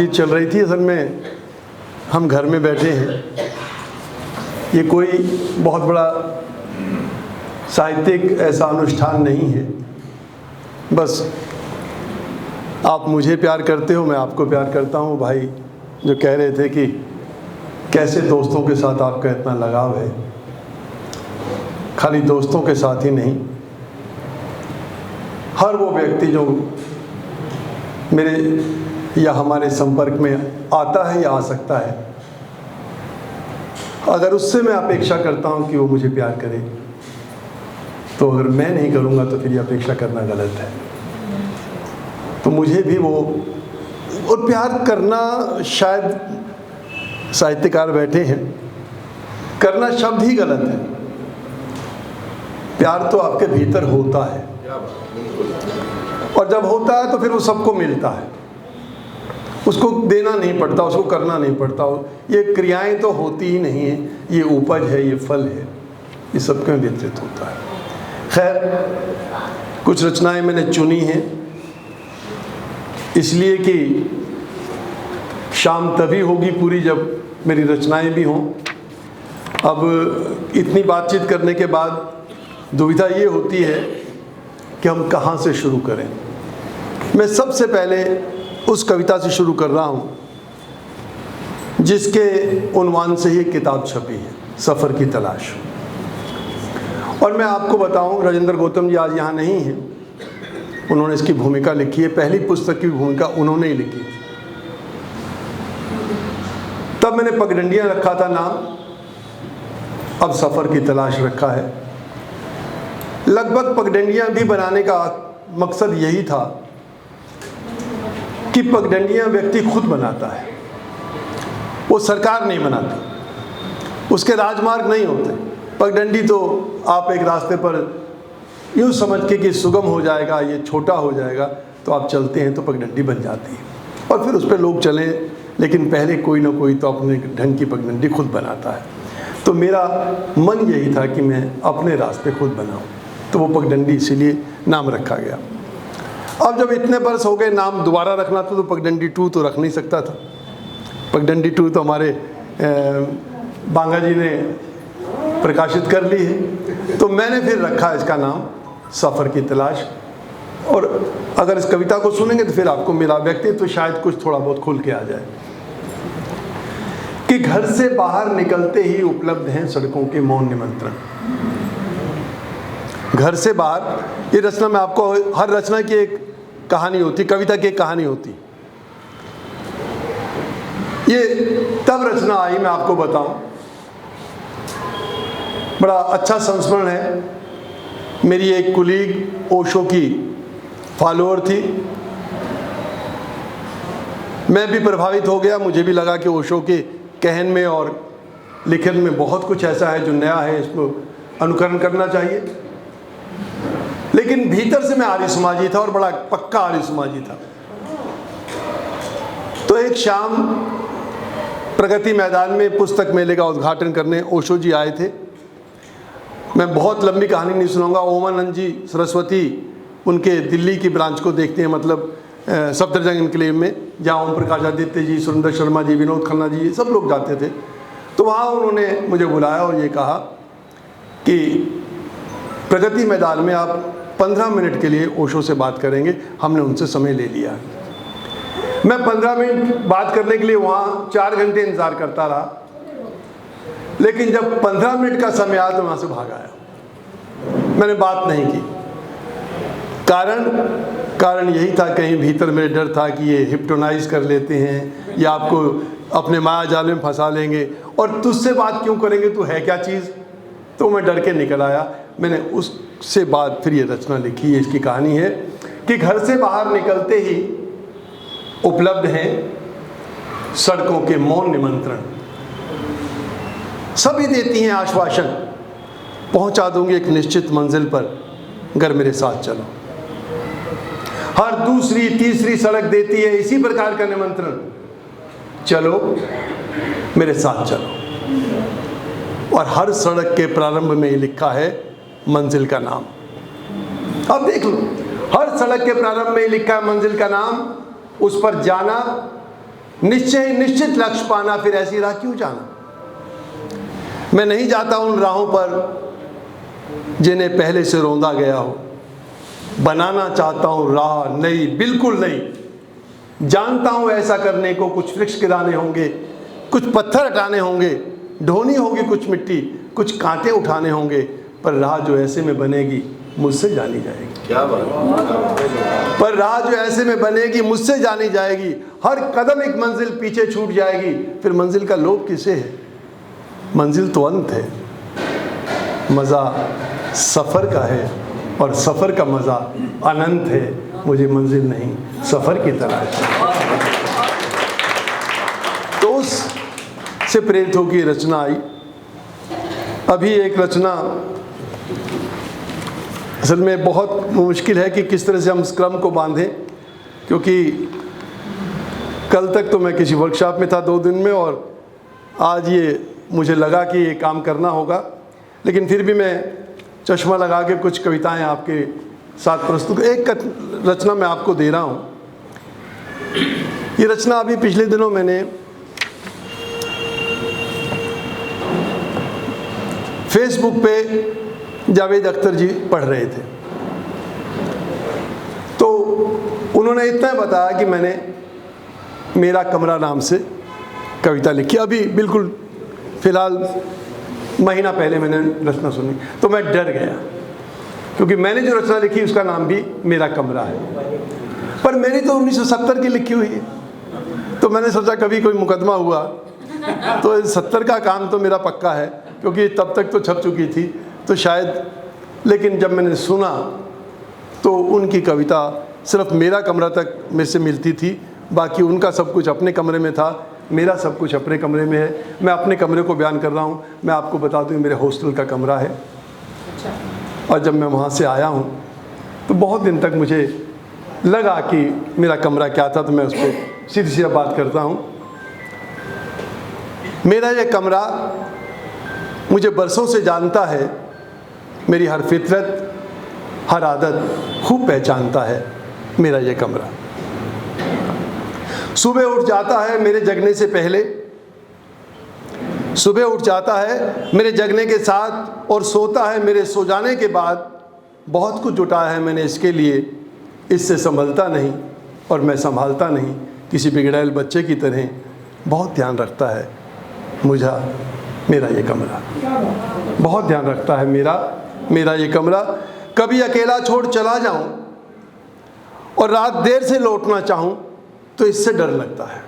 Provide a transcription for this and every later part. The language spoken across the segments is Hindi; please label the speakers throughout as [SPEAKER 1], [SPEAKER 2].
[SPEAKER 1] बातचीत चल रही थी। असल में हम घर में बैठे हैं, ये कोई बहुत बड़ा साहित्यिक ऐसा अनुष्ठान नहीं है, बस आप मुझे प्यार करते हो, मैं आपको प्यार करता हूँ। भाई जो कह रहे थे कि कैसे दोस्तों के साथ आपका इतना लगाव है, खाली दोस्तों के साथ ही नहीं, हर वो व्यक्ति जो मेरे या हमारे संपर्क में आता है या आ सकता है, अगर उससे मैं अपेक्षा करता हूँ कि वो मुझे प्यार करे, तो अगर मैं नहीं करूँगा तो फिर ये अपेक्षा करना गलत है। तो मुझे भी वो और प्यार करना, शायद साहित्यकार बैठे हैं, करना शब्द ही गलत है। प्यार तो आपके भीतर होता है, और जब होता है तो फिर वो सबको मिलता है, उसको देना नहीं पड़ता, उसको करना नहीं पड़ता। ये क्रियाएं तो होती ही नहीं है, ये उपज है, ये फल है, ये सबके में वितरित होता है। खैर, कुछ रचनाएं मैंने चुनी हैं इसलिए कि शाम तभी होगी पूरी जब मेरी रचनाएं भी हों। अब इतनी बातचीत करने के बाद दुविधा ये होती है कि हम कहाँ से शुरू करें। मैं सबसे पहले उस कविता से शुरू कर रहा हूँ जिसके उन्वान से ही किताब छपी है, सफ़र की तलाश। और मैं आपको बताऊँ, राजेंद्र गौतम जी आज यहाँ नहीं हैं, उन्होंने इसकी भूमिका लिखी है, पहली पुस्तक की भूमिका उन्होंने ही लिखी थी। तब मैंने पगडंडियाँ रखा था नाम, अब सफ़र की तलाश रखा है। लगभग पगडंडियाँ भी बनाने का मकसद यही था कि पगडंडियाँ व्यक्ति खुद बनाता है, वो सरकार नहीं बनाती, उसके राजमार्ग नहीं होते। पगडंडी तो आप एक रास्ते पर यूँ समझ के कि सुगम हो जाएगा, ये छोटा हो जाएगा, तो आप चलते हैं तो पगडंडी बन जाती है, और फिर उस पर लोग चलें, लेकिन पहले कोई ना कोई तो अपने ढंग की पगडंडी खुद बनाता है। तो मेरा मन यही था कि मैं अपने रास्ते खुद बनाऊं, तो वो पगडंडी इसीलिए नाम रखा गया। अब जब इतने बरस हो गए, नाम दोबारा रखना था तो पगडंडी 2 तो रख नहीं सकता था। पगडंडी 2 तो हमारे बांगा जी ने प्रकाशित कर ली है, तो मैंने फिर रखा इसका नाम सफ़र की तलाश। और अगर इस कविता को सुनेंगे तो फिर आपको मेरा व्यक्तित्व तो शायद कुछ थोड़ा बहुत खुल के आ जाए। कि घर से बाहर निकलते ही उपलब्ध हैं सड़कों के मौन निमंत्रण। घर से बाहर, ये रचना में आपको, हर रचना की एक कहानी होती, कविता की एक कहानी होती। ये तब रचना आई, मैं आपको बताऊं, बड़ा अच्छा संस्मरण है। मेरी एक कुलीग ओशो की फॉलोअर थी, मैं भी प्रभावित हो गया। मुझे भी लगा कि ओशो के कहन में और लिखन में बहुत कुछ ऐसा है जो नया है, इसको अनुकरण करना चाहिए। लेकिन भीतर से मैं आर्य समाजी था, और बड़ा पक्का आर्य समाजी था। तो एक शाम प्रगति मैदान में पुस्तक मेले का उद्घाटन करने ओशो जी आए थे। मैं बहुत लंबी कहानी नहीं सुनाऊंगा। ओमानंद जी सरस्वती उनके दिल्ली की ब्रांच को देखते हैं, मतलब सफदरजंग इनक्लेव में, जहाँ ओम प्रकाश आदित्य जी, सुरेंद्र शर्मा जी, विनोद खन्ना जी, ये सब लोग जाते थे। तो वहाँ उन्होंने मुझे बुलाया और ये कहा कि प्रगति मैदान में आप 15 मिनट के लिए ओशो से बात करेंगे। हमने उनसे समय ले लिया। मैं 15 मिनट बात करने के लिए वहाँ 4 घंटे इंतज़ार करता रहा, लेकिन जब 15 मिनट का समय आया तो वहाँ से भाग आया। मैंने बात नहीं की। कारण यही था, कहीं भीतर मेरे डर था कि ये हिप्नोटाइज कर लेते हैं या आपको अपने माया जाल में फंसा लेंगे, और तुझसे बात क्यों करेंगे, तू है क्या चीज़। तो मैं डर के निकल आया। मैंने उससे बाद फिर ये रचना लिखी है। इसकी कहानी है कि घर से बाहर निकलते ही उपलब्ध हैं सड़कों के मौन निमंत्रण। सभी देती हैं आश्वासन, पहुंचा दूंगी एक निश्चित मंजिल पर, अगर मेरे साथ चलो। हर दूसरी तीसरी सड़क देती है इसी प्रकार का निमंत्रण, चलो मेरे साथ चलो। और हर सड़क के प्रारंभ में ही लिखा है मंजिल का नाम। अब देख लो, हर सड़क के प्रारंभ में ही लिखा है मंजिल का नाम। उस पर जाना निश्चित लक्ष्य पाना, फिर ऐसी राह क्यों जाना। मैं नहीं जाता उन राहों पर जिन्हें पहले से रौंदा गया हो, बनाना चाहता हूँ राह नई, बिल्कुल नई। जानता हूँ ऐसा करने को कुछ वृक्ष गिराने होंगे, कुछ पत्थर हटाने होंगे, ढोनी होगी कुछ मिट्टी, कुछ कांटे उठाने होंगे, पर राह जो ऐसे में बनेगी मुझसे जानी जाएगी।
[SPEAKER 2] क्या बात।
[SPEAKER 1] पर राह जो ऐसे में बनेगी मुझसे जानी जाएगी। हर कदम एक मंजिल पीछे छूट जाएगी, फिर मंजिल का लोभ किसे है। मंजिल तो अंत है, मज़ा सफ़र का है, और सफ़र का मज़ा अनंत है। मुझे मंजिल नहीं, सफ़र की तलाश है। तो उस से प्रेरित होकर रचना आई। अभी एक रचना, असल में बहुत मुश्किल है कि किस तरह से हम इस क्रम को बांधें, क्योंकि कल तक तो मैं किसी वर्कशॉप में था 2 दिन में, और आज ये मुझे लगा कि ये काम करना होगा, लेकिन फिर भी मैं चश्मा लगा के कुछ कविताएं आपके साथ प्रस्तुत। एक रचना मैं आपको दे रहा हूँ। ये रचना अभी पिछले दिनों मैंने फेसबुक पे जावेद अख्तर जी पढ़ रहे थे, तो उन्होंने इतना बताया कि मैंने मेरा कमरा नाम से कविता लिखी। अभी बिल्कुल फ़िलहाल महीना पहले मैंने रचना सुनी, तो मैं डर गया, क्योंकि मैंने जो रचना लिखी उसका नाम भी मेरा कमरा है, पर मेरी तो 1970 की लिखी हुई है। तो मैंने सोचा कभी कोई मुकदमा हुआ तो 70 का काम तो मेरा पक्का है, क्योंकि तब तक तो छप चुकी थी, तो शायद। लेकिन जब मैंने सुना तो उनकी कविता सिर्फ मेरा कमरा तक मेरे से मिलती थी, बाकी उनका सब कुछ अपने कमरे में था, मेरा सब कुछ अपने कमरे में है। मैं अपने कमरे को बयान कर रहा हूँ। मैं आपको बता दूँ, मेरे हॉस्टल का कमरा है। और जब मैं वहाँ से आया हूँ तो बहुत दिन तक मुझे लगा कि मेरा कमरा क्या था, तो मैं उस पर सीधी सीधा बात करता हूँ। मेरा ये कमरा मुझे बरसों से जानता है, मेरी हर फितरत, हर आदत खूब पहचानता है। मेरा ये कमरा सुबह उठ जाता है मेरे जगने से पहले, सुबह उठ जाता है मेरे जगने के साथ, और सोता है मेरे सो जाने के बाद। बहुत कुछ जुटाया है मैंने इसके लिए, इससे संभलता नहीं और मैं संभालता नहीं, किसी बिगड़ैल बच्चे की तरह। बहुत ध्यान रखता है मुझा मेरा ये कमरा, बहुत ध्यान रखता है मेरा ये कमरा। कभी अकेला छोड़ चला जाऊं और रात देर से लौटना चाहूं तो इससे डर लगता है।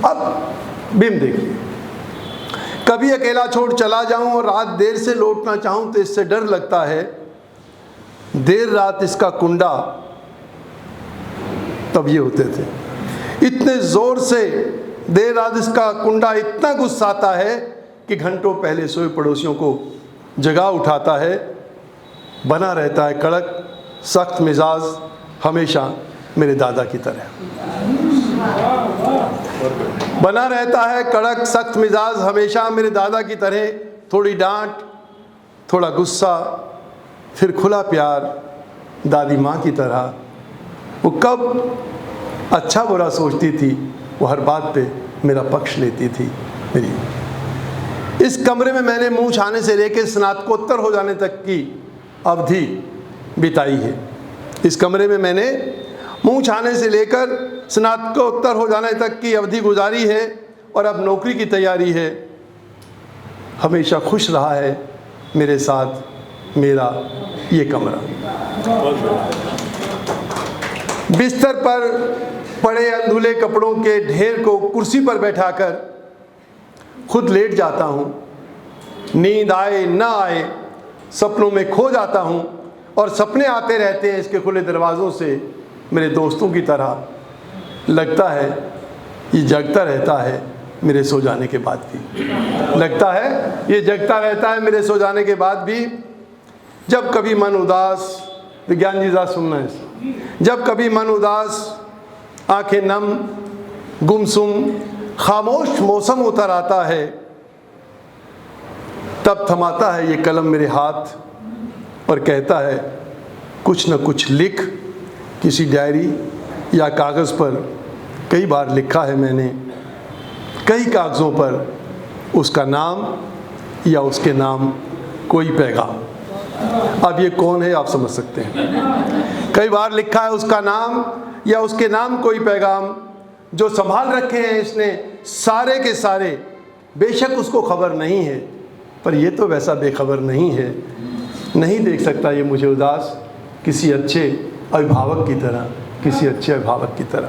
[SPEAKER 1] अब बिम देखिए, कभी अकेला छोड़ चला जाऊं और रात देर से लौटना चाहूं तो इससे डर लगता है। देर रात इसका कुंडा, तब ये होते थे, इतने जोर से देर रात इसका कुंडा इतना गुस्साता है कि घंटों पहले सोए पड़ोसियों को जगा उठाता है। बना रहता है कड़क सख्त मिजाज हमेशा मेरे दादा की तरह, बना रहता है कड़क सख्त मिजाज हमेशा मेरे दादा की तरह। थोड़ी डांट, थोड़ा गुस्सा, फिर खुला प्यार दादी माँ की तरह। वो कब अच्छा बुरा सोचती थी, वो हर बात पे मेरा पक्ष लेती थी मेरी। इस कमरे में मैंने मुंह छाने से लेकर स्नातकोत्तर हो जाने तक की अवधि बिताई है। इस कमरे में मैंने मुंह छाने से लेकर स्नातकोत्तर हो जाने तक की अवधि गुजारी है, और अब नौकरी की तैयारी है। हमेशा खुश रहा है मेरे साथ मेरा ये कमरा। बिस्तर पर पड़े अनधुले कपड़ों के ढेर को कुर्सी पर बैठाकर खुद लेट जाता हूँ। नींद आए ना आए सपनों में खो जाता हूँ, और सपने आते रहते हैं इसके खुले दरवाज़ों से मेरे दोस्तों की तरह। लगता है ये जगता रहता है मेरे सो जाने के बाद भी, लगता है ये जगता रहता है मेरे सो जाने के बाद भी। जब कभी मन उदास, विज्ञान जी ज़रा सुनना है, जब कभी मन उदास, आंखें नम, गुमसुम, खामोश मौसम उतर आता है, तब थमाता है ये कलम मेरे हाथ और कहता है कुछ न कुछ लिख किसी डायरी या कागज़ पर कई बार लिखा है मैंने कई कागज़ों पर उसका नाम या उसके नाम कोई पैगाम। अब ये कौन है आप समझ सकते हैं। कई बार लिखा है उसका नाम या उसके नाम कोई पैगाम, जो संभाल रखे हैं इसने सारे के सारे। बेशक उसको खबर नहीं है, पर ये तो वैसा बेखबर नहीं है, नहीं देख सकता ये मुझे उदास, किसी अच्छे अभिभावक की तरह, किसी अच्छे अभिभावक की तरह।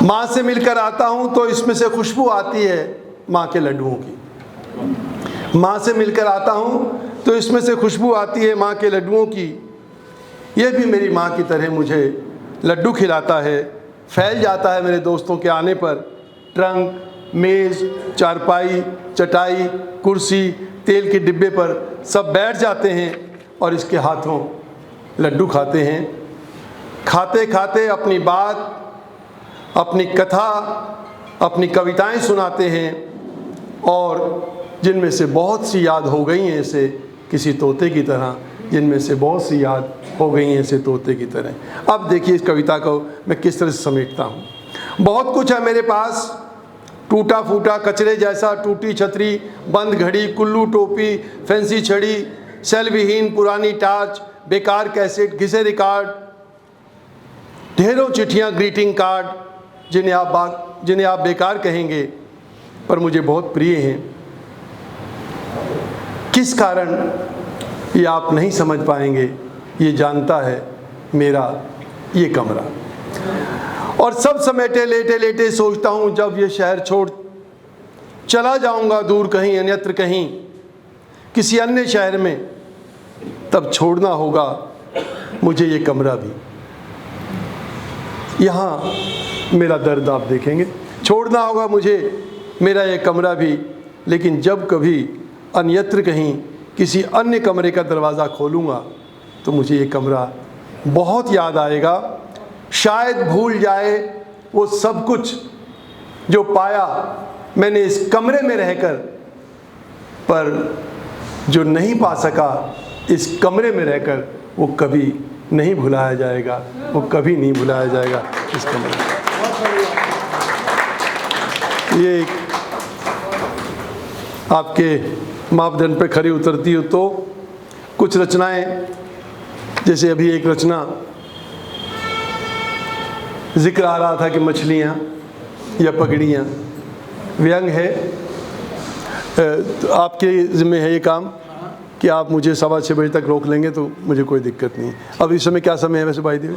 [SPEAKER 1] माँ से मिलकर आता हूँ तो इसमें से खुशबू आती है माँ के लड्डुओं की। माँ से मिलकर आता हूँ तो इसमें से खुशबू आती है माँ के लड्डुओं की। ये भी मेरी माँ की तरह मुझे लड्डू खिलाता है। फैल जाता है मेरे दोस्तों के आने पर। ट्रंक, मेज़, चारपाई, चटाई, कुर्सी, तेल के डिब्बे पर सब बैठ जाते हैं और इसके हाथों लड्डू खाते हैं। खाते खाते अपनी बात, अपनी कथा, अपनी कविताएं सुनाते हैं, और जिनमें से बहुत सी याद हो गई हैं इसे किसी तोते की तरह, जिनमें से बहुत सी याद हो गई हैं इसे तोते की तरह। अब देखिए इस कविता को मैं किस तरह से समेटता हूँ। बहुत कुछ है मेरे पास, टूटा फूटा कचरे जैसा, टूटी छतरी, बंद घड़ी, कुल्लू टोपी, फैंसी छड़ी, सेल विहीन पुरानी टार्च, बेकार कैसेट, घिसे रिकॉर्ड, ढेरों चिट्ठियाँ, ग्रीटिंग कार्ड, जिन्हें आप बेकार कहेंगे पर मुझे बहुत प्रिय हैं। किस कारण ये आप नहीं समझ पाएंगे, ये जानता है मेरा ये कमरा। और सब समेटे लेटे लेटे सोचता हूँ जब ये शहर छोड़ चला जाऊँगा दूर कहीं, अन्यत्र कहीं, किसी अन्य शहर में, तब छोड़ना होगा मुझे ये कमरा भी। यहाँ मेरा दर्द आप देखेंगे। छोड़ना होगा मुझे मेरा ये कमरा भी, लेकिन जब कभी अन्यत्र कहीं किसी अन्य कमरे का दरवाज़ा खोलूँगा तो मुझे ये कमरा बहुत याद आएगा। शायद भूल जाए वो सब कुछ जो पाया मैंने इस कमरे में रहकर, पर जो नहीं पा सका इस कमरे में रहकर वो कभी नहीं भुलाया जाएगा, वो कभी नहीं भुलाया जाएगा इस कमरे में। ये आपके मापदंड पे खरी उतरती हो तो कुछ रचनाएं, जैसे अभी एक रचना जिक्र आ रहा था कि मछलियाँ या पगड़ियाँ, व्यंग है। तो आपके ज़िम्मे है ये काम कि आप मुझे 6:15 बजे तक रोक लेंगे तो मुझे कोई दिक्कत नहीं है। अब इस समय क्या समय है वैसे भाई देवी?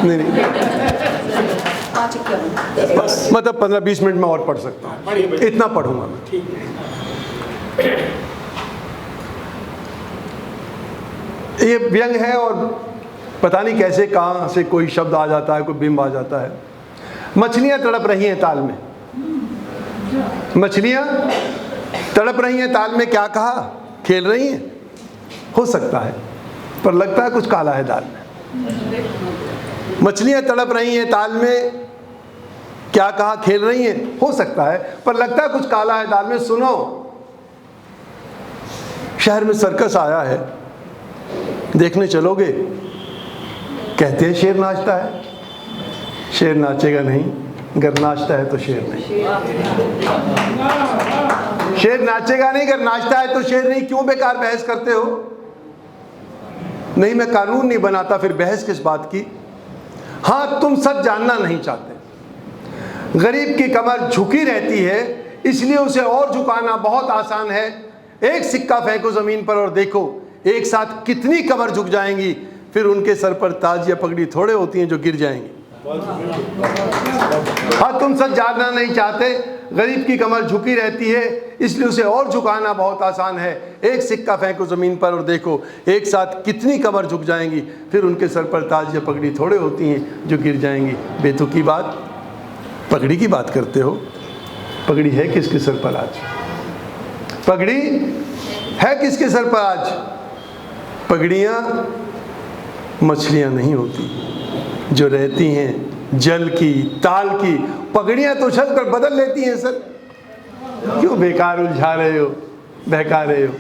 [SPEAKER 1] नहीं मतलब 15-20 मिनट में और पढ़ सकता हूँ, इतना पढ़ूंगा मैं। ये व्यंग है और पता नहीं कैसे कहाँ से कोई शब्द आ जाता है, कोई बिंब आ जाता है। मछलियाँ तड़प रही हैं ताल में, मछलियाँ तड़प रही हैं ताल में, क्या कहा? खेल रही हैं। हो सकता है, पर लगता है कुछ काला है दाल में। मछलियाँ तड़प रही हैं ताल में, क्या कहा? खेल रही हैं। हो सकता है, पर लगता है कुछ काला है दाल में। सुनो, शहर में सर्कस आया है, देखने चलोगे? कहते हैं शेर नाचता है। शेर नाचेगा नहीं, अगर नाचता है तो शेर नहीं। शेर नाचेगा नहीं, अगर नाचता है तो शेर नहीं। क्यों बेकार बहस करते हो? नहीं, मैं कानून नहीं बनाता, फिर बहस किस बात की? हाँ, तुम सच जानना नहीं चाहते। गरीब की कमर झुकी रहती है, इसलिए उसे और झुकाना बहुत आसान है। एक सिक्का फेंको जमीन पर और देखो एक साथ कितनी कमर झुक जाएंगी। फिर उनके सर पर ताज या पगड़ी थोड़े होती हैं जो गिर जाएंगी। हाँ, तुम सच जानना नहीं चाहते। गरीब की कमर झुकी रहती है, इसलिए उसे और झुकाना बहुत आसान है। एक सिक्का फेंको ज़मीन पर और देखो एक साथ कितनी कमर झुक जाएंगी। फिर उनके सर पर ताज या पगड़ी थोड़े होती हैं जो गिर जाएंगी। बेतुकी बात, पगड़ी की बात करते हो। पगड़ी है किसके सर पर आज? पगड़ी है किसके सर पर आज? पगड़ियाँ मछलियाँ नहीं होती जो रहती हैं जल की, ताल की। पगड़ियाँ तो छत पर बदल लेती हैं सर। क्यों बेकार उलझा रहे हो, बहका रहे हो?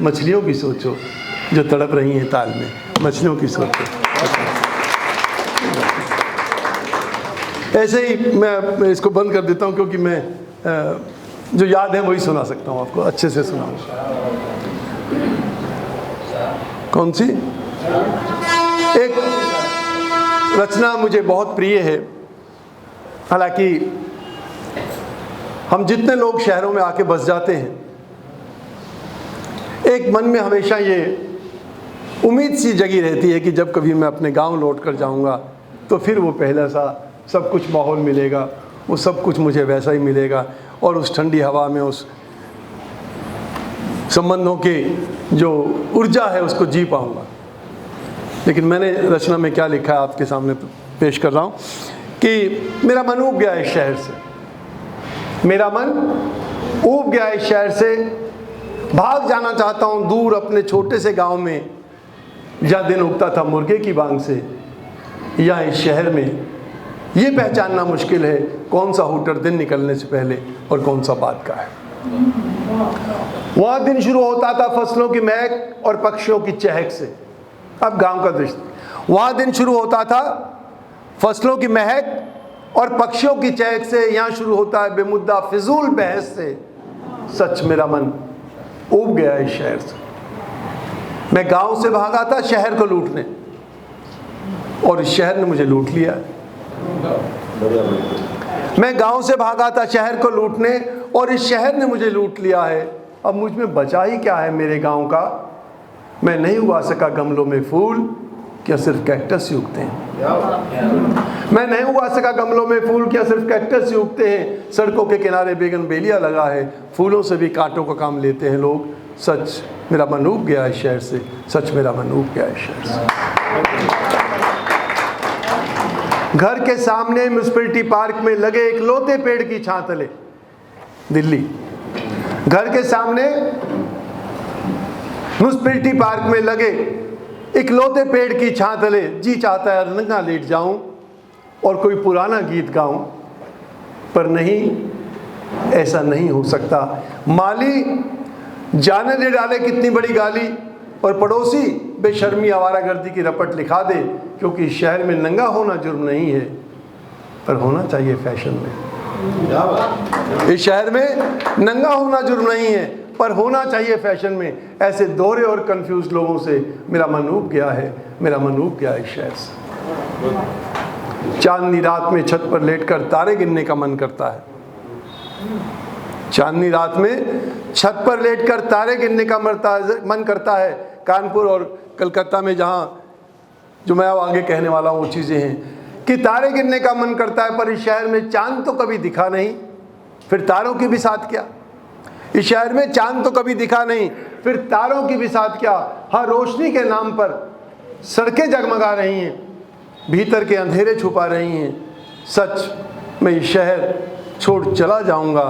[SPEAKER 1] मछलियों की सोचो जो तड़प रही हैं ताल में, मछलियों की सोचो। ऐसे ही मैं इसको बंद कर देता हूँ, क्योंकि मैं जो याद है वही सुना सकता हूँ आपको, अच्छे से सुनाऊँ। कौन सी? एक रचना मुझे बहुत प्रिय है। हालांकि हम जितने लोग शहरों में आके बस जाते हैं, एक मन में हमेशा ये उम्मीद सी जगी रहती है कि जब कभी मैं अपने गांव लौट कर जाऊंगा तो फिर वो पहला सा सब कुछ माहौल मिलेगा, वो सब कुछ मुझे वैसा ही मिलेगा, और उस ठंडी हवा में उस संबंधों की जो ऊर्जा है उसको जी पाऊंगा। लेकिन मैंने रचना में क्या लिखा है आपके सामने पेश कर रहा हूँ कि मेरा मन ऊब गया इस शहर से, मेरा मन ऊब गया इस शहर से, भाग जाना चाहता हूँ दूर अपने छोटे से गांव में जहाँ दिन उगता था मुर्गे की बांग से। या इस शहर में ये पहचानना मुश्किल है कौन सा हूटर दिन निकलने से पहले और कौन सा बाद का है। वहाँ दिन शुरू होता था फसलों की महक और पक्षियों की चहक से। अब गांव का दृश्य, वहाँ दिन शुरू होता था फसलों की महक और पक्षियों की चहक से, यहाँ शुरू होता है बेमुद्दा फिजूल बहस से। सच मेरा मन ऊब गया इस शहर से। मैं गांव से भागा था शहर को लूटने, और इस शहर ने मुझे लूट लिया। मैं गांव से भागा था शहर को लूटने, और इस शहर ने मुझे लूट लिया है। अब मुझ में बचा ही क्या है मेरे गांव का? मैं नहीं उगा सका गमलों में फूल, क्या सिर्फ कैक्टस ही उगते हैं? मैं नहीं उगा सका गमलों में फूल, क्या सिर्फ कैक्टस ही उगते हैं? सड़कों के किनारे बेगन बेलिया लगा है, फूलों से भी कांटों का काम लेते हैं लोग। सच मेरा मन ऊब गया इस शहर से, सच मेरा मन ऊब गया इस शहर से। घर के सामने म्यूनिसिपैलिटी पार्क में लगे इकलौते पेड़ की छां तले, दिल्ली। घर के सामने म्यूनिसिपैलिटी पार्क में लगे इकलौते पेड़ की छां तले जी चाहता है नंगा लेट जाऊं और कोई पुराना गीत गाऊं, पर नहीं, ऐसा नहीं हो सकता। माली जाने दे डाले कितनी बड़ी गाली, और पड़ोसी बेशर्मी आवारागर्दी की रपट लिखा दे, क्योंकि शहर में नंगा होना जुर्म नहीं है, पर होना चाहिए फैशन में। इस शहर में नंगा होना जुर्म नहीं है, पर होना चाहिए फैशन में। ऐसे दोहरे और कंफ्यूज लोगों से मेरा मन ऊब गया है, मेरा मन ऊब गया इस शहर से। चांदनी रात में छत पर लेटकर तारे गिनने का मन करता है। चांदनी रात में छत पर लेटकर तारे गिनने का मन करता है। कानपुर और कलकत्ता में जहाँ, जो मैं अब आगे कहने वाला हूँ वो चीज़ें हैं कि तारे गिनने का मन करता है, पर इस शहर में चांद तो कभी दिखा नहीं, फिर तारों की बिसात क्या? इस शहर में चांद तो कभी दिखा नहीं, फिर तारों की बिसात क्या? हर रोशनी के नाम पर सड़कें जगमगा रही हैं, भीतर के अंधेरे छुपा रही हैं। सच मैं इस शहर छोड़ चला जाऊंगा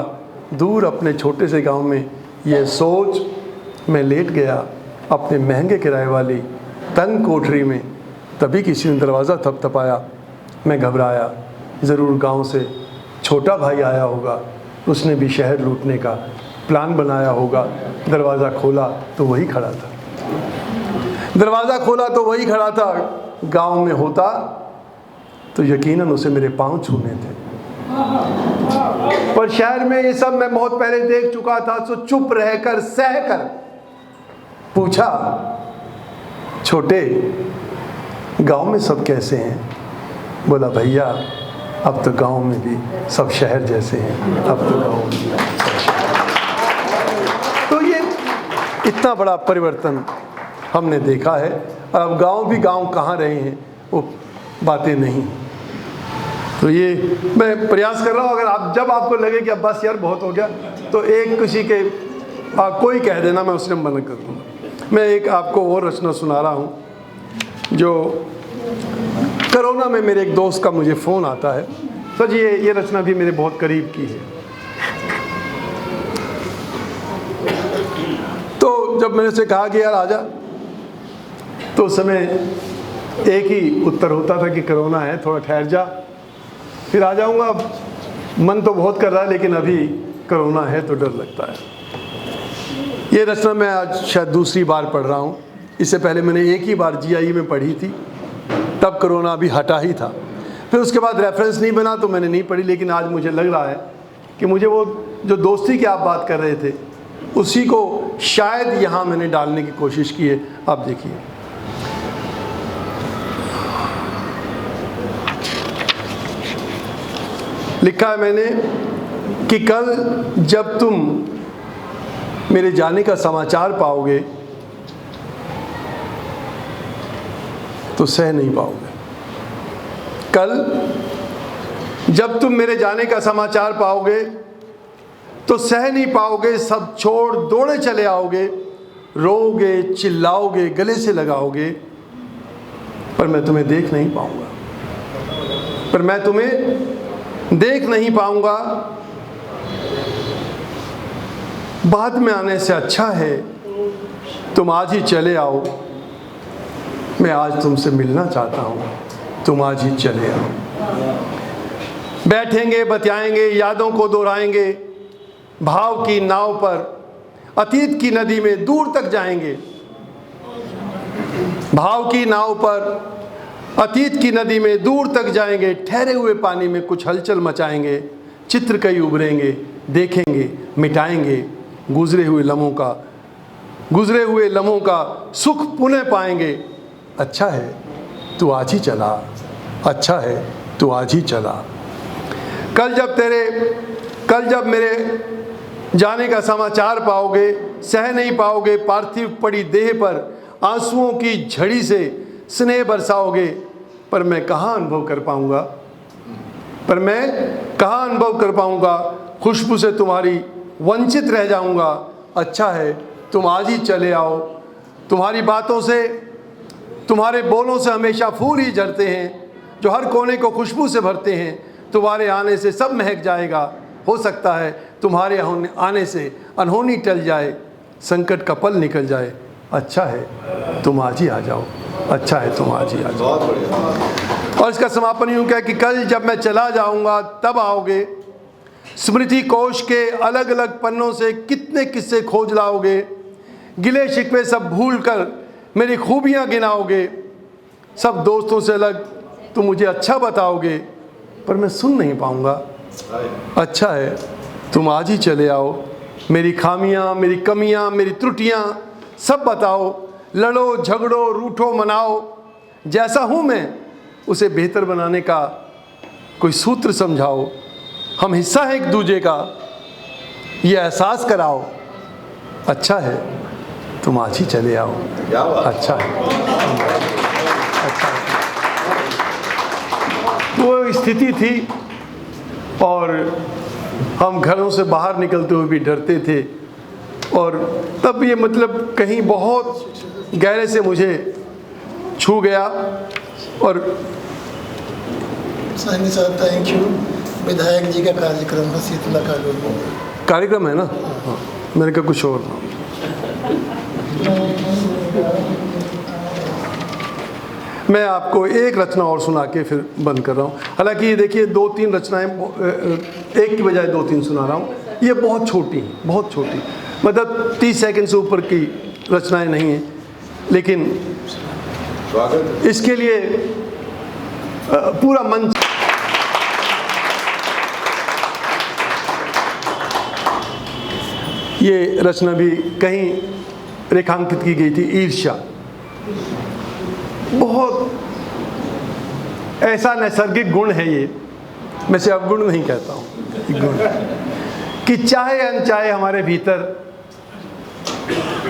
[SPEAKER 1] दूर अपने छोटे से गांव में, ये सोच मैं लेट गया अपने महंगे किराए वाली तंग कोठरी में। तभी किसी ने दरवाज़ा थपथपाया, मैं घबराया। ज़रूर गांव से छोटा भाई आया होगा, उसने भी शहर लूटने का प्लान बनाया होगा। दरवाज़ा खोला तो वही खड़ा था, दरवाज़ा खोला तो वही खड़ा था। गांव में होता तो यकीनन उसे मेरे पांव छूने थे, पर शहर में ये सब मैं बहुत पहले देख चुका था। सो चुप रहकर सहकर पूछा, छोटे गांव में सब कैसे हैं? बोला, भैया अब तो गांव में भी सब शहर जैसे हैं, अब तो गांव में भी सब शहर। तो ये इतना बड़ा परिवर्तन हमने देखा है, और अब गांव भी गांव कहाँ रहे हैं वो बातें नहीं। तो ये मैं प्रयास कर रहा हूँ, अगर आप जब आपको लगे कि अब बस यार बहुत हो गया, तो एक किसी के कोई कह देना, मैं उसने मना कर दूँगा। मैं एक आपको और रचना सुना रहा हूँ जो कोरोना में मेरे एक दोस्त का मुझे फ़ोन आता है। सच ये रचना भी मेरे बहुत करीब की है। तो जब मैंने उसे कहा कि यार आजा, तो उस समय एक ही उत्तर होता था कि कोरोना है, थोड़ा ठहर जा, फिर आ जाऊँगा। मन तो बहुत कर रहा है, लेकिन अभी कोरोना है तो डर लगता है। ये रचना मैं आज शायद दूसरी बार पढ़ रहा हूँ। इससे पहले मैंने एक ही बार GIE में पढ़ी थी, तब कोरोना अभी हटा ही था। फिर उसके बाद रेफरेंस नहीं बना तो मैंने नहीं पढ़ी, लेकिन आज मुझे लग रहा है कि मुझे वो जो दोस्ती की आप बात कर रहे थे उसी को शायद यहाँ मैंने डालने की कोशिश की है। आप देखिए, लिखा है मैंने कि कल जब तुम मेरे जाने का समाचार पाओगे तो सह नहीं पाओगे। कल जब तुम मेरे जाने का समाचार पाओगे तो सह नहीं पाओगे, सब छोड़ दौड़े चले आओगे, रोओगे, चिल्लाओगे, गले से लगाओगे, पर मैं तुम्हें देख नहीं पाऊंगा, पर मैं तुम्हें देख नहीं पाऊंगा। बाद में आने से अच्छा है तुम आज ही चले आओ, मैं आज तुमसे मिलना चाहता हूँ, तुम आज ही चले आओ। बैठेंगे, बतियाएंगे, यादों को दोहराएंगे, भाव की नाव पर अतीत की नदी में दूर तक जाएंगे। भाव की नाव पर अतीत की नदी में दूर तक जाएंगे, ठहरे हुए पानी में कुछ हलचल मचाएंगे, चित्र कई उभरेंगे, देखेंगे, मिटाएंगे, गुजरे हुए लम्हों का सुख पुनः पाएंगे। अच्छा है तू आज ही चला, अच्छा है तू आज ही चला। कल जब मेरे जाने का समाचार पाओगे, सह नहीं पाओगे, पार्थिव पड़ी देह पर आंसुओं की झड़ी से स्नेह बरसाओगे, पर मैं कहाँ अनुभव कर पाऊंगा, खुशबू से तुम्हारी वंचित रह जाऊंगा। अच्छा है तुम आज ही चले आओ, तुम्हारी बातों से, तुम्हारे बोलों से हमेशा फूल ही झरते हैं जो हर कोने को खुशबू से भरते हैं। तुम्हारे आने से सब महक जाएगा, हो सकता है तुम्हारे आने से अनहोनी टल जाए, संकट का पल निकल जाए। अच्छा है तुम आज ही आ जाओ, अच्छा है तुम आज ही आ जाओ। और इसका समापन यूँ क्या कि कल जब मैं चला जाऊंगा तब आओगे, स्मृति कोश के अलग अलग पन्नों से कितने किस्से खोज लाओगे, गिले शिकवे सब भूल कर मेरी खूबियाँ गिनाओगे, सब दोस्तों से अलग तुम मुझे अच्छा बताओगे, पर मैं सुन नहीं पाऊंगा। अच्छा है तुम आज ही चले आओ, मेरी खामियां, मेरी कमियां, मेरी त्रुटियां सब बताओ, लड़ो, झगड़ो, रूठो, मनाओ, जैसा हूं मैं उसे बेहतर बनाने का कोई सूत्र समझाओ। हम हिस्सा है एक दूजे का, ये एहसास कराओ। अच्छा है तुम आज ही चले आओ, अच्छा है, अच्छा है। वो स्थिति थी और हम घरों से बाहर निकलते हुए भी डरते थे, और तब ये मतलब कहीं बहुत गहरे से मुझे छू गया। और
[SPEAKER 3] थैंक यू। विधायक जी का कार्यक्रम है शीतला कालोनी में,
[SPEAKER 1] कार्यक्रम है ना, हाँ, मेरे का कुछ और। मैं आपको एक रचना और सुना के फिर बंद कर रहा हूँ। हालांकि ये देखिए 2-3 रचनाएं, एक की बजाय 2-3 सुना रहा हूँ। ये बहुत छोटी, मतलब 30 सेकंड से ऊपर की रचनाएं नहीं हैं, लेकिन इसके लिए पूरा मंच। ये रचना भी कहीं रेखांकित की गई थी, ईर्ष्या। बहुत ऐसा नैसर्गिक गुण है ये, मैं से अवगुण नहीं कहता हूँ, गुण, कि चाहे अनचाहे हमारे भीतर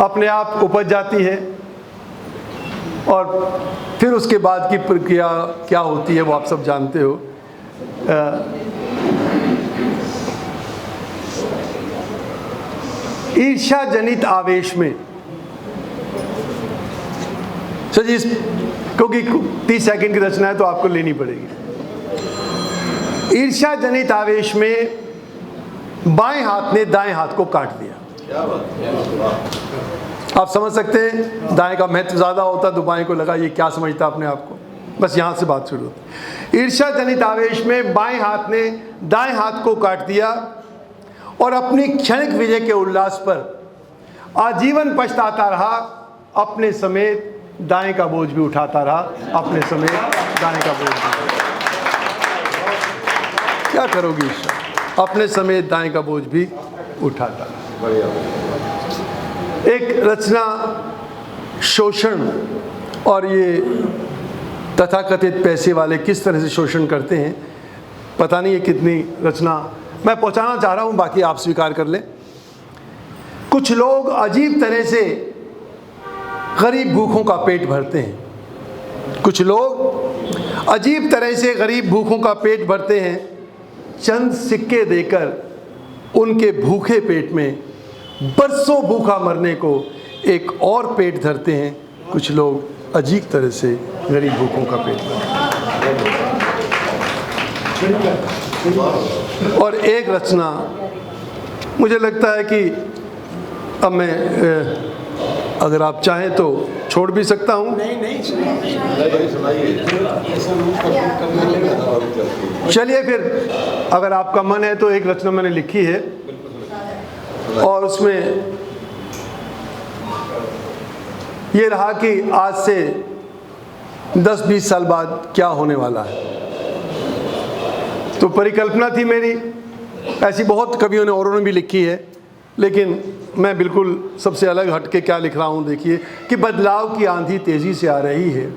[SPEAKER 1] अपने आप उपज जाती है, और फिर उसके बाद की प्रक्रिया क्या होती है वो आप सब जानते हो। ईर्ष्या जनित आवेश में, सर जी, क्योंकि 30 सेकंड की रचना है तो आपको लेनी पड़ेगी। ईर्ष्या जनित आवेश में बाएं हाथ ने दाएं हाथ को काट दिया। आप समझ सकते हैं, दाएं का महत्व ज़्यादा होता तो बाएं को लगा ये क्या समझता अपने आप को। बस यहाँ से बात शुरू होती। ईर्ष्या जनित आवेश में बाएं हाथ ने दाएं हाथ को काट दिया और अपनी क्षणिक विजय के उल्लास पर आजीवन पछताता रहा, अपने समेत दाएं का बोझ भी उठाता रहा, अपने समेत दाएं का बोझ भी। क्या करोगी ईर्ष्या, अपने समेत दाएं का बोझ भी उठाता। एक रचना शोषण और ये तथाकथित पैसे वाले किस तरह से शोषण करते हैं, पता नहीं ये कितनी रचना मैं पहुंचाना चाह रहा हूं, बाकी आप स्वीकार कर लें। कुछ लोग अजीब तरह से गरीब भूखों का पेट भरते हैं। कुछ लोग अजीब तरह से गरीब भूखों का पेट भरते हैं, चंद सिक्के देकर उनके भूखे पेट में बरसों भूखा मरने को एक और पेट धरते हैं। कुछ लोग अजीब तरह से गरीब भूखों का पेट भरते हैं। और एक रचना मुझे लगता है कि अब मैं अगर आप चाहें तो छोड़ भी सकता हूं। चलिए फिर, अगर आपका मन है तो एक रचना मैंने लिखी है और उसमें ये रहा कि आज से 10-20 साल बाद क्या होने वाला है। तो परिकल्पना थी मेरी, ऐसी बहुत कवियों ने औरों ने भी लिखी है, लेकिन मैं बिल्कुल सबसे अलग हट के क्या लिख रहा हूँ। देखिए कि बदलाव की आंधी तेज़ी से आ रही है,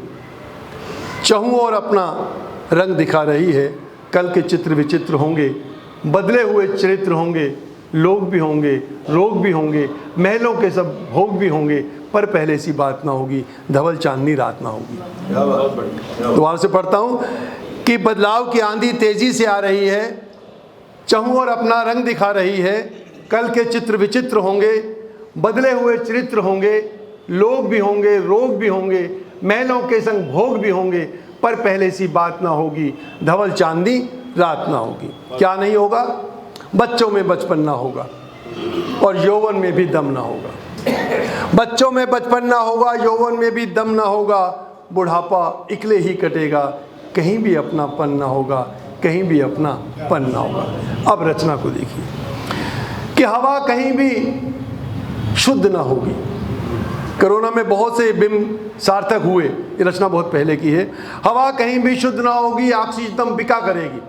[SPEAKER 1] चहु और अपना रंग दिखा रही है। कल के चित्र विचित्र होंगे, बदले हुए चरित्र होंगे, लोग भी होंगे, रोग भी होंगे, महलों के सब भोग भी होंगे, पर पहले सी बात ना होगी, धवल चांदनी रात ना होगी। दोबारा से पढ़ता हूँ कि बदलाव की आंधी तेज़ी से आ रही है, चहु और अपना रंग दिखा रही है। कल के चित्र विचित्र होंगे, बदले हुए चरित्र होंगे, लोग भी होंगे, रोग भी होंगे, महलों के संग भोग भी होंगे, पर पहले सी बात ना होगी, धवल चांदनी रात ना होगी। क्या नहीं होगा? बच्चों में बचपन ना होगा और यौवन में भी दम ना होगा। बच्चों में बचपन ना होगा, यौवन में भी दम ना होगा, बुढ़ापा इकले ही कटेगा, कहीं भी अपना पन ना होगा, कहीं भी अपना पन ना होगा। अब रचना को देखिए कि हवा कहीं भी शुद्ध ना होगी। कोरोना में बहुत से बिंब सार्थक हुए, ये रचना बहुत पहले की है। हवा कहीं भी शुद्ध ना होगी, ऑक्सीजन तब बिका करेगी।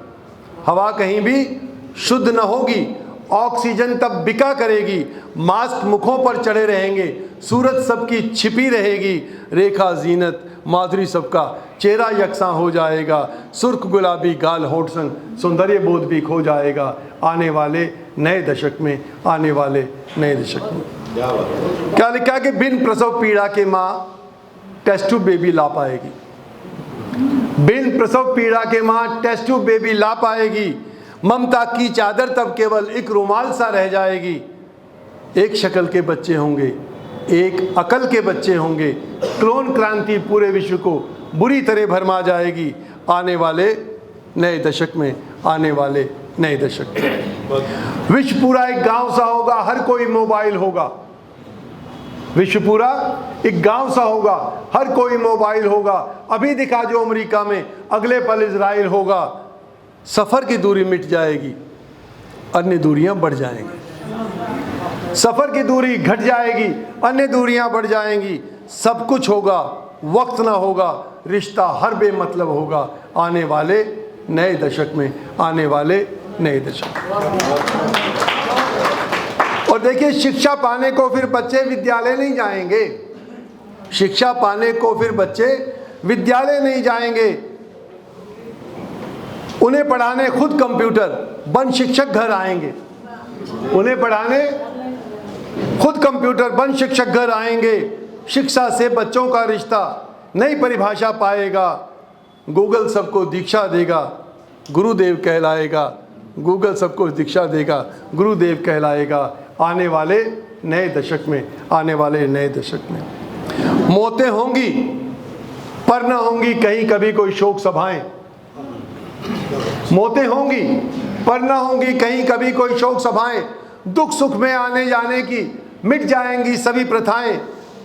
[SPEAKER 1] हवा कहीं भी शुद्ध ना होगी, ऑक्सीजन तब बिका करेगी। मास्क मुखों पर चढ़े रहेंगे, सूरत सबकी छिपी रहेगी। रेखा जीनत माधुरी सबका चेहरा यकसा हो जाएगा। सुर्ख गुलाबी गाल होठ संग सौंदर्य बोध भी खो जाएगा। आने वाले नए दशक में, आने वाले नए दशक में क्या लिखा कि बिन प्रसव पीड़ा के माँ टेस्ट ट्यूब बेबी ला पाएगी। बिन प्रसव पीड़ा के माँ टेस्ट ट्यूब बेबी ला पाएगी। ममता की चादर तब केवल एक रुमाल सा रह जाएगी। एक शक्ल के बच्चे होंगे, एक अकल के बच्चे होंगे। क्लोन क्रांति पूरे विश्व को बुरी तरह भरमा जाएगी। आने वाले नए दशक में, आने वाले नए दशक में विश्व पूरा एक गांव सा होगा, हर कोई मोबाइल होगा। विश्व पूरा एक गांव सा होगा, हर कोई मोबाइल होगा। अभी दिखा जो अमेरिका में, अगले पल इजराइल होगा। सफ़र की दूरी मिट जाएगी, अन्य दूरियां बढ़ जाएंगी। सफ़र की दूरी घट जाएगी, अन्य दूरियां बढ़ जाएंगी। सब कुछ होगा, वक्त ना होगा, रिश्ता हर बेमतलब होगा। आने वाले नए दशक में, आने वाले नए दशक। और देखिए, शिक्षा पाने को फिर बच्चे विद्यालय नहीं जाएंगे। शिक्षा पाने को फिर बच्चे विद्यालय नहीं जाएंगे। उन्हें पढ़ाने खुद कंप्यूटर बन शिक्षक घर आएंगे। उन्हें पढ़ाने खुद कंप्यूटर बन शिक्षक घर आएंगे। शिक्षा से बच्चों का रिश्ता नई परिभाषा पाएगा। गूगल सबको दीक्षा देगा, गुरुदेव कहलाएगा। गूगल सबको दीक्षा देगा, गुरुदेव कहलाएगा। आने वाले नए दशक में, आने वाले नए दशक में मौतें होंगी पर न होंगी कहीं कभी कोई शोक सभाएं। मौतें होंगी पर न होंगी कहीं कभी कोई शोक सभाएं। दुख सुख में आने जाने की मिट जाएंगी सभी प्रथाएं।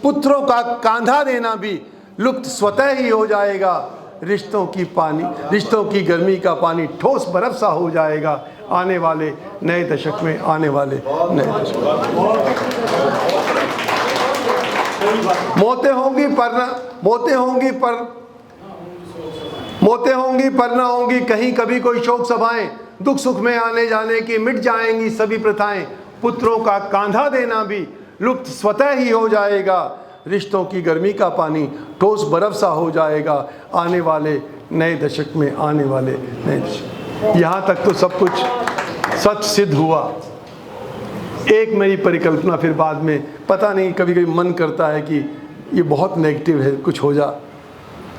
[SPEAKER 1] पुत्रों का कांधा देना भी लुप्त स्वतः ही हो जाएगा। रिश्तों की गर्मी का पानी ठोस बर्फ सा हो जाएगा। आने वाले नए दशक में, आने वाले नए दशक में मौतें होंगी पर न होंगी कहीं कभी कोई शोक सभाएं। दुख सुख में आने जाने की मिट जाएंगी सभी प्रथाएं, पुत्रों का कांधा देना भी लुप्त स्वतः ही हो जाएगा, रिश्तों की गर्मी का पानी ठोस बर्फ सा हो जाएगा, आने वाले नए दशक में, आने वाले नए दशक। यहाँ तक तो सब कुछ सच सिद्ध हुआ। एक मेरी परिकल्पना, फिर बाद में पता नहीं, कभी कभी मन करता है कि ये बहुत नेगेटिव है, कुछ हो जा,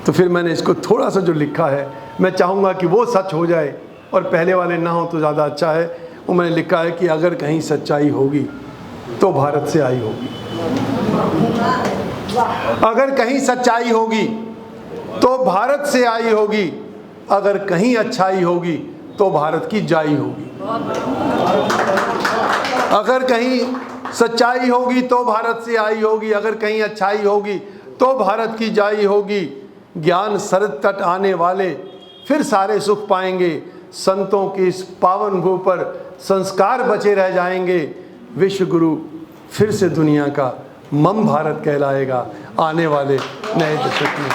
[SPEAKER 1] तो फिर मैंने इसको थोड़ा सा जो लिखा है, मैं चाहूँगा कि वो सच हो जाए और पहले वाले ना हो तो ज़्यादा अच्छा है। वो मैंने लिखा है कि अगर कहीं सच्चाई होगी तो भारत से आई होगी, अगर कहीं सच्चाई होगी तो भारत से आई होगी, अगर कहीं अच्छाई होगी तो भारत की जाई होगी। अगर कहीं सच्चाई होगी तो भारत से आई होगी, अगर कहीं अच्छाई होगी तो भारत की जाई होगी। ज्ञान सरद तट आने वाले फिर सारे सुख पाएंगे, संतों की इस पावन भू पर संस्कार बचे रह जाएंगे। विश्व गुरु फिर से दुनिया का मम भारत कहलाएगा आने वाले नए दशक में।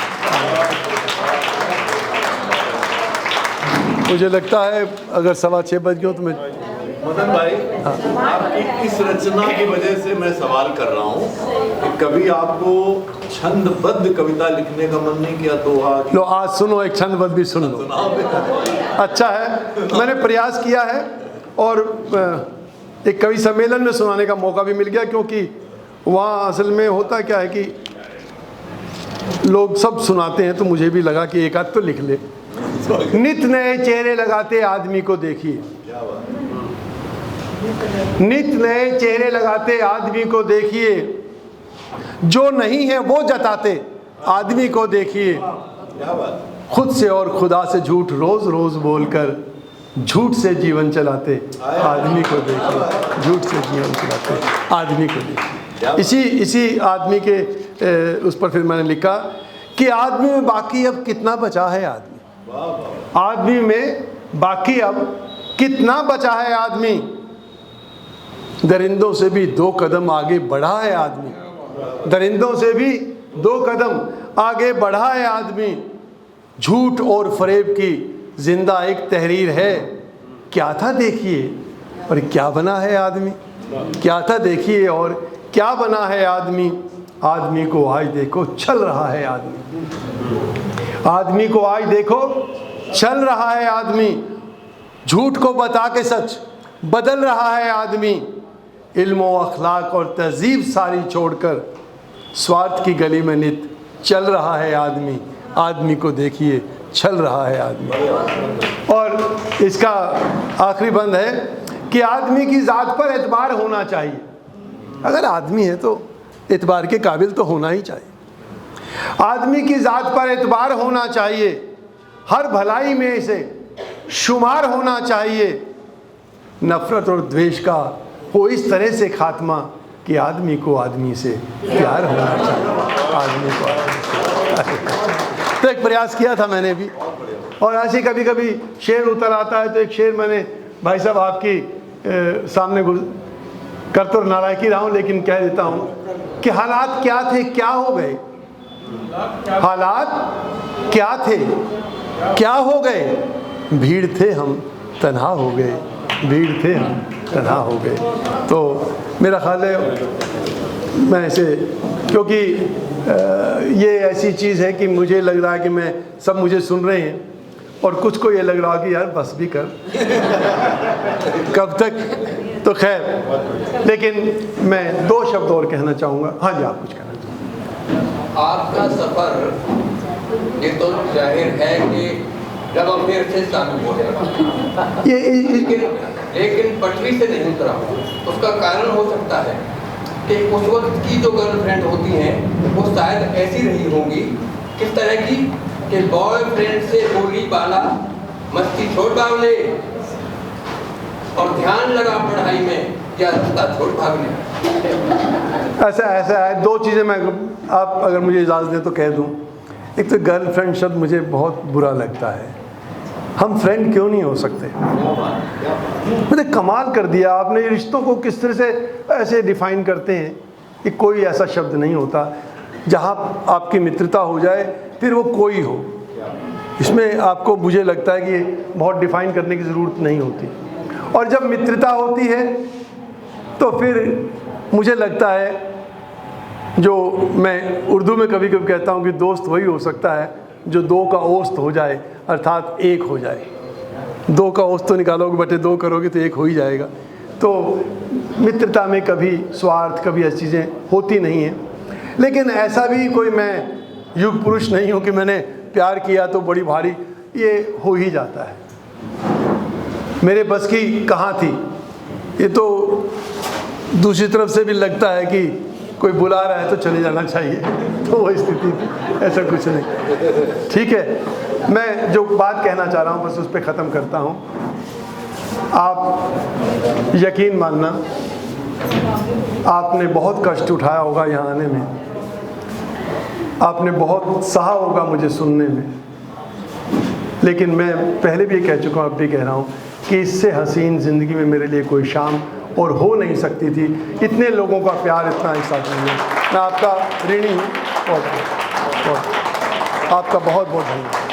[SPEAKER 1] मुझे लगता है अगर 6:15 बज गए तो मैं
[SPEAKER 2] मदन भाई, आपकी इस रचना की वजह से मैं सवाल कर रहा हूँ कि कभी आपको छंदबद्ध कविता लिखने का मन नहीं किया? दोहा
[SPEAKER 1] लो आज सुनो, एक छंदबद्ध भी सुन लो। अच्छा है, मैंने प्रयास किया है और एक कवि सम्मेलन में सुनाने का मौका भी मिल गया, क्योंकि वहाँ असल में होता क्या है कि लोग सब सुनाते हैं, तो मुझे भी लगा कि एक आध तो लिख ले। नित नए चेहरे लगाते आदमी को देखिए, नित नए चेहरे लगाते आदमी को देखिए, जो नहीं है वो जताते आदमी को देखिए, खुद से और खुदा से झूठ रोज रोज बोलकर झूठ से जीवन चलाते आदमी को देखिए, झूठ से जीवन चलाते आदमी को देखिए। इसी आदमी के उस पर फिर मैंने लिखा कि आदमी में बाकी अब कितना बचा है आदमी, आदमी में बाकी अब कितना बचा है आदमी, दरिंदों से भी 2 कदम आगे बढ़ा है आदमी, दरिंदों से भी 2 कदम आगे बढ़ा है आदमी, झूठ और फरेब की जिंदा एक तहरीर है, क्या था देखिए और क्या बना है आदमी, क्या था देखिए और क्या बना है आदमी, आदमी को आज देखो चल रहा है आदमी, आदमी को आज देखो चल रहा है आदमी, झूठ को बता के सच बदल रहा है आदमी, इल्म व अखलाक और तहजीब सारी छोड़कर स्वार्थ की गली में नित चल रहा है आदमी, आदमी को देखिए चल रहा है आदमी। और इसका आखिरी बंद है कि आदमी की ज़ात पर एतबार होना चाहिए, अगर आदमी है तो एतबार के काबिल तो होना ही चाहिए, आदमी की ज़ात पर एतबार होना चाहिए, हर भलाई में इसे शुमार होना चाहिए, नफ़रत और द्वेष का हो इस तरह से खात्मा कि आदमी को आदमी से प्यार होना चाहिए, आदमी को आदमी से। तो एक प्रयास किया था मैंने भी, और ऐसे कभी कभी शेर उतर आता है, तो एक शेर मैंने भाई साहब आपकी सामने कर तो नालायकी रहा हूँ, लेकिन कह देता हूँ कि हालात क्या थे क्या हो गए, हालात क्या थे क्या हो गए, भीड़ थे हम तन्हा हो गए, भीड़ थे हम तन्हा हो गए। तो मेरा ख्याल है मैं इसे, क्योंकि ये ऐसी चीज़ है कि मुझे लग रहा है कि मैं सब मुझे सुन रहे हैं और कुछ को ये लग रहा है कि यार बस भी कर कब तक, तो खैर, लेकिन मैं 2 शब्द और कहना चाहूँगा। हाँ जी, आप कुछ कहना चाहूँगा?
[SPEAKER 4] आपका सफ़र ये तो जाहिर है कि जब अफेयर से शामिल हो जाएगा, लेकिन पटरी से नहीं उतरा, उसका कारण हो सकता है कि उस वक्त की जो गर्लफ्रेंड होती हैं वो शायद ऐसी रही होंगी, किस तरह की कि बॉयफ्रेंड से बोली बाला मस्ती छोड़ बावले और ध्यान लगा पढ़ाई में या रास्ता छोड़ भागने।
[SPEAKER 1] ऐसा है, 2 चीज़ें मैं, आप अगर मुझे इजाज़त दें तो कह दूं। एक तो गर्लफ्रेंड शब्द मुझे बहुत बुरा लगता है, हम फ्रेंड क्यों नहीं हो सकते? मतलब कमाल कर दिया आपने, ये रिश्तों को किस तरह से ऐसे डिफ़ाइन करते हैं कि कोई ऐसा शब्द नहीं होता जहाँ आपकी मित्रता हो जाए फिर वो कोई हो, इसमें आपको मुझे लगता है कि बहुत डिफ़ाइन करने की ज़रूरत नहीं होती। और जब मित्रता होती है तो फिर मुझे लगता है, जो मैं उर्दू में कभी कभी कहता हूँ कि दोस्त वही हो सकता है जो दो का औस्त हो जाए, अर्थात एक हो जाए। दो का औस्त तो निकालोगे बटे दो करोगे तो एक हो ही जाएगा। तो मित्रता में कभी स्वार्थ, कभी ऐसी चीज़ें होती नहीं हैं। लेकिन ऐसा भी कोई मैं युग पुरुष नहीं हूँ कि मैंने प्यार किया तो बड़ी भारी, ये हो ही जाता है। मेरे बस की कहाँ थी, ये तो दूसरी तरफ से भी लगता है कि कोई बुला रहा है तो चले जाना चाहिए, तो वो स्थिति थी, ऐसा कुछ नहीं। ठीक है, मैं जो बात कहना चाह रहा हूँ बस उस पर ख़त्म करता हूँ। आप यकीन मानना, आपने बहुत कष्ट उठाया होगा यहाँ आने में, आपने बहुत सहा होगा मुझे सुनने में, लेकिन मैं पहले भी कह चुका हूँ, अब भी कह रहा हूँ कि इससे हसीन ज़िंदगी में मेरे लिए कोई शाम और हो नहीं सकती थी। इतने लोगों का प्यार, इतना एक साथ नहीं है। मैं आपका ऋणी हूँ, और आपका बहुत बहुत धन्यवाद।